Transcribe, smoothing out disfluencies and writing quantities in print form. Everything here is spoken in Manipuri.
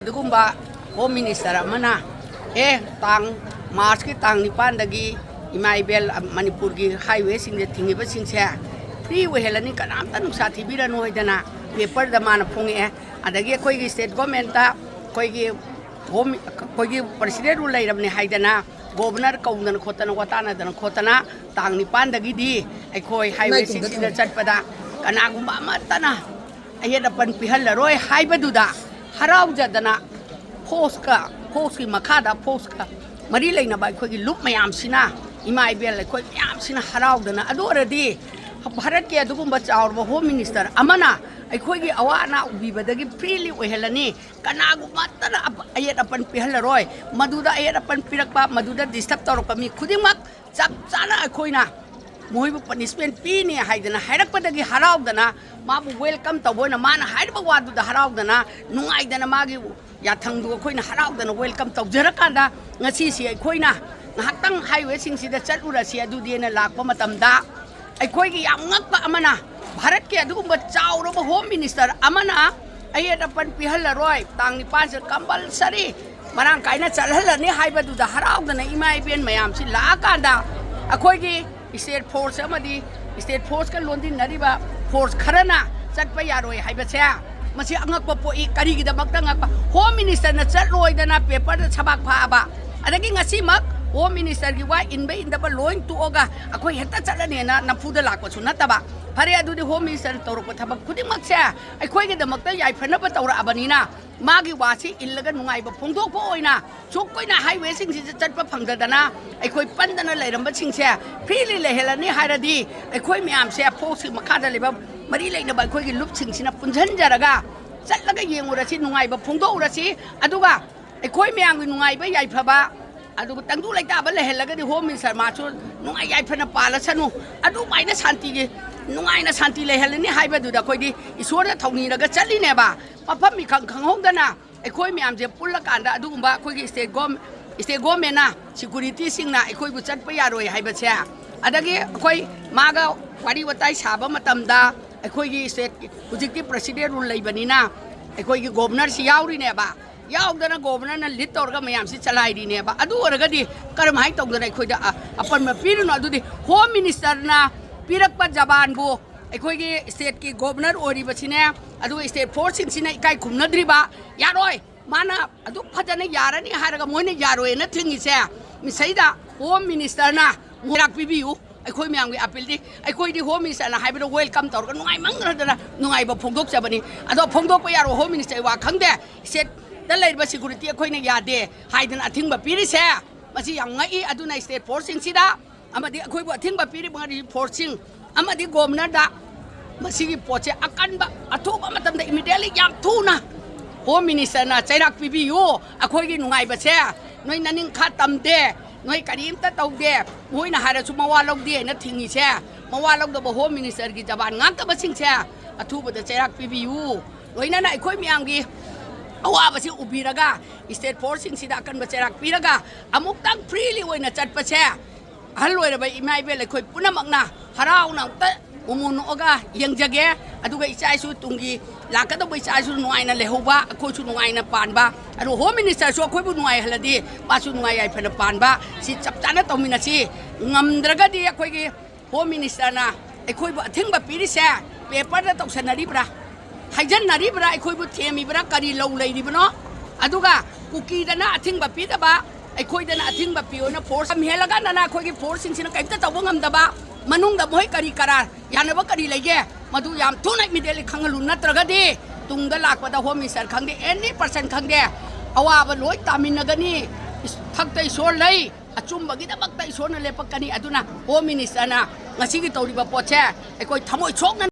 होम मिनिस्टर तांग मार्च की तांग निपानदगी इमा इबेल मणिपुर की हाईवे थिंगे फ्री ओहलनी कनामता नुसा थीबीरनो होइदना पेपर द मान फोंगे अदगी अखोई स्टेट गवर्नमेंट अखोई होम अखोई प्रेसिडेंट रूल लेरबने हाइदना गवर्नर कौदन खोतना वतानदन खोतना तांग निपानदगी अखोई हाईवे सिंगसिदा चटपदा कनागुंबा अमतना अयेदपन पिहल्लरोय हाइबदुदा हराउजदना फोर्स की मखादा फोर्स का मरी लेना अखोई लुप मयामसिना इमा इबेल अखोई मयामसिना हराउदना अदोरदी भारत के अदुगुंबा चाउरब होम मिनिस्टर अमना अखोई अवा अना उबीबदगी फ्रीली ओहलनी कनागुमतना अयेद अपन पिहल्लरोय मदुदा अयेद अपन पिरकपा मदुदा डिस्टर्ब तौरप मी खुदिमक चप चाना अखोइना मोइबु पनिशमेंट पीनी हाइदना हाइरकपदगी हराउदना माबु वेलकम तबोना माना हाइरब वादुदा हराउदना नुंगाइदना मागी याथंगदु अखोइना हराउदना वेलकम तौजरकांदा ngasi अखोइना ngahaktang highway singsida chalurasi adudiena lakpa matamda अखोई अमना भारत के चाउरब होम मिनिस्टर अमना अयेदपन पिहल्लरोय तांग निपान से कंपलसरी मरांग कायना चलहल्लनी हाइबदुदा हराउदना इमा इबेन मयाम सि लाकांदा अखोई स्टेट फोर्स का लोंदी नरीबा फोर्स खरना चटपा यारोय हाइबसे मसी अंगकप पोई करिगिदमक्ता अंगकप होम मिनिस्टर न चलोइदना पेपर द छबाक फाबा अदगी ngasi mak होम मिनिस्टर की वा इनबे इनदब लोइन तुओगा अखोई हेक्ता चलनेना नफुदा लाकपसु नतबा फरे अदुदि होम मिनिस्टर तौरप थबक खुदिमक्से अखोई दमक्ता याइफनब तौरअबनिना मागी वासी इल्लगा नुंगाइब फोंदोकपो ओइना सोकोइना हाईवे सिंग सि चटप फंगदना अखोई पंदना लेरंब सिंगसे फ्रीली लेहेलनी हाइरदी अखोई म्यामसे फोक्स मखादा लेब मरी लेनब अखोई लुप सिंगसिना पुंझनजरगा चलगा येंगुरसि नुंगाइब फोंदोउरसि अदुगा अखोई म्यामगी नुंगाइब याइफबा अदुग तंगदु लेताब लेहेलगदि होम मिनिस्टर माचु नुंगाइ याइफना पालसनु अदु माइना शांति गे नुंगाइना शांति लेहेलनि हाइबदुदा कोइदि इसोरना थौनिरगा चलिनेबा मफम मि खंगहोंदना अखोई म्याम जे पुल्ला कांदा अदुगुंबा कोइगी स्टेट गवर्नमेंट ना सिक्युरिटी सिंगना अखोइबु चटपा यारोय हाइबसे अदगी अखोई मागा वारी वताई साबा मतमदा अखोइगी स्टेट हुजिकि प्रेसिडेंट रूल लेबनिना अखोइगी गवर्नर सि याउरिनेबा याउदना गवर्नर न लीड तौरगा मयाम सि चलाइरिनेबा अदु ओरगदि करमहाय तौदना अखोइदा अपन पिरुनो अदुदि होम मिनिस्टर ना पिरकपा जबानबु अखोइगी स्टेट की गवर्नर ओरिबसिने अदु स्टेट फोर्स सिंसिना इकाई खुमनद्रिबा यारोय माना अदु फजना यारनी हारगा मोइने यारोय न थिंगिसे मिसैदा होम मिनिस्टर ना मुराक पिबियु अखोई म्यामगी अपीलदि अखोइदि होम मिनिस्टर ना हाइबदो वेलकम तौरगा नुंगाइ मंगरदना नुंगाइबा फोंदोक जबनी अदो फोंदोक यारो होम मिनिस्टर वा खंगदे स्टेट द सिक्युरिटी अखोइना यादे हाइदना अथिंबा पिरिसे मसी याम ngai aduna state forcing sida amadi akhoi bu athingba piri bangari forcing amadi governor da masi gi poche akanba athuba matam da immediately yam thuna home minister na chairak pibi yu akhoi gi nungai ba se noi naning kha tamde noi karim ta taude moi na hara su mawa logde na thingi se mawa logdo ba home minister gi jaban ngak ta basing se athuba da chairak pibi yu noi na akhoi miam gi अवाबसी उबीरगा स्टेट फोर्सिंग सिदा अकन बचेराक पीरगा अमुक्तंग फ्रीली ओइना चटपसे हल ओइरबा इमा इबेल अखोइ पुनमकना हराउना त उमुनोगा यंगजगे अदुगा इचाइसु तुंगी लाकदब इचाइसु नुआइना लेहोबा अखोइसु नुआइना पानबा अरु होम मिनिस्टर सो अखोइबु नुआइ हलदि पासु नुआइ आइफना पानबा सि चपचाना तौमिनासि ngamdragadi अखोइगी होम मिनिस्टर ना अखोइबु अथिंगबा पीरिसे पेपर दा तौसनरिब्रा हाइजनरिब्रा अखोइबु थेमिब्रा करी लौ लेरिबनो अदुगा कुकीदना अथिंगबा पीदबा अखोइदना अथिंगबा पियोना फोर्स हेलगा नना अखोइगी फोर्स सिंसिना कैमता तौबो ngamdaba मनुंगदा मोय करी करार यानबा करी लेगे मदु याम थुना इमीडिएटली खंगलु नत्रगदि तुंगदा लाकपदा होम मिनिस्टर खंगदे एनी पर्सन खंगदे अवाबा लोय तामिनगनी थक्तै सोर लै अचुमबगीदमक्ता इसोरना लेपकनी अदुना होम मिनिस्टर ना ngasi gi तौरिबा पोचे अखोइ थमोय सोकना